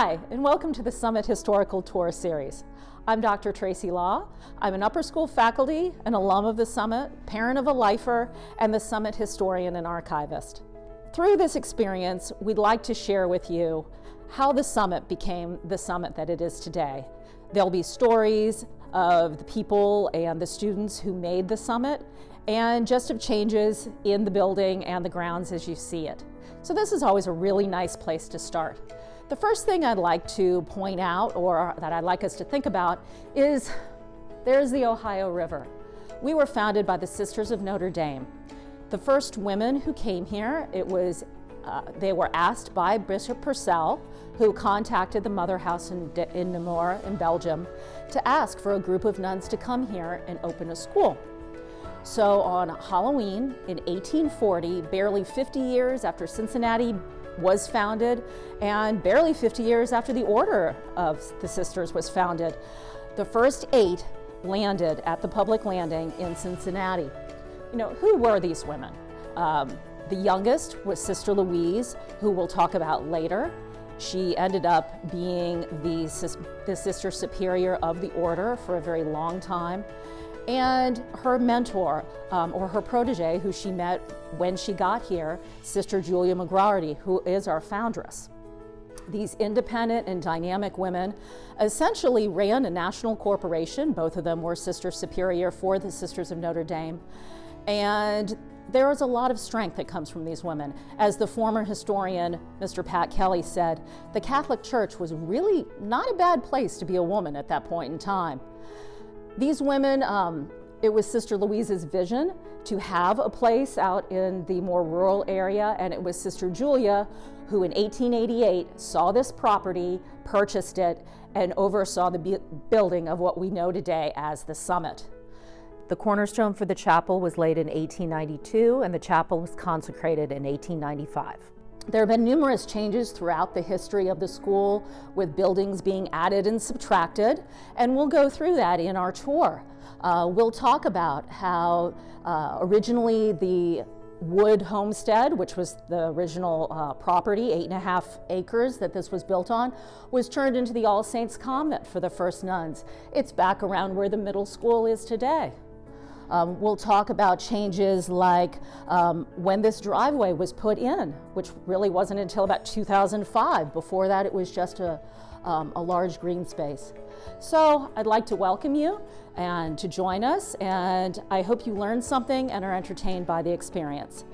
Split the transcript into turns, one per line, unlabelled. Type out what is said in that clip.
Hi, and welcome to the Summit Historical Tour Series. I'm Dr. Tracy Law. I'm an upper school faculty, an alum of the Summit, parent of a lifer, and the Summit historian and archivist. Through this experience, we'd like to share with you how the Summit became the Summit that it is today. There'll be stories of the people and the students who made the Summit, and just of changes in the building and the grounds as you see it. So this is always a really nice place to start. The first thing I'd like to point out, or that I'd like us to think about, is there's the Ohio River. We were founded by the Sisters of Notre Dame. The first women who came here, they were asked by Bishop Purcell, who contacted the Mother House in Namur in Belgium, to ask for a group of nuns to come here and open a school. So on Halloween in 1840, barely 50 years after Cincinnati was founded, and barely 50 years after the Order of the Sisters was founded, the first 8 landed at the public landing in Cincinnati. You know, who were these women? The youngest was Sister Louise, who we'll talk about later. She ended up being the Sister Superior of the Order for a very long time. And her mentor, or her protege, who she met when she got here, Sister Julia McGroarty, who is our foundress. These independent and dynamic women essentially ran a national corporation. Both of them were Sister Superior for the Sisters of Notre Dame. And there is a lot of strength that comes from these women. As the former historian, Mr. Pat Kelly, said, the Catholic Church was really not a bad place to be a woman at that point in time. These women, it was Sister Louise's vision to have a place out in the more rural area, and it was Sister Julia who in 1888 saw this property, purchased it, and oversaw the building of what we know today as the Summit. The cornerstone for the chapel was laid in 1892, and the chapel was consecrated in 1895. There have been numerous changes throughout the history of the school, with buildings being added and subtracted, and we'll go through that in our tour. We'll talk about how originally the Wood Homestead, which was the original property, 8.5 acres that this was built on, was turned into the All Saints Convent for the first nuns. It's back around where the middle school is today. We'll talk about changes like when this driveway was put in, which really wasn't until about 2005. Before that, it was just a large green space. So I'd like to welcome you and to join us, and I hope you learned something and are entertained by the experience.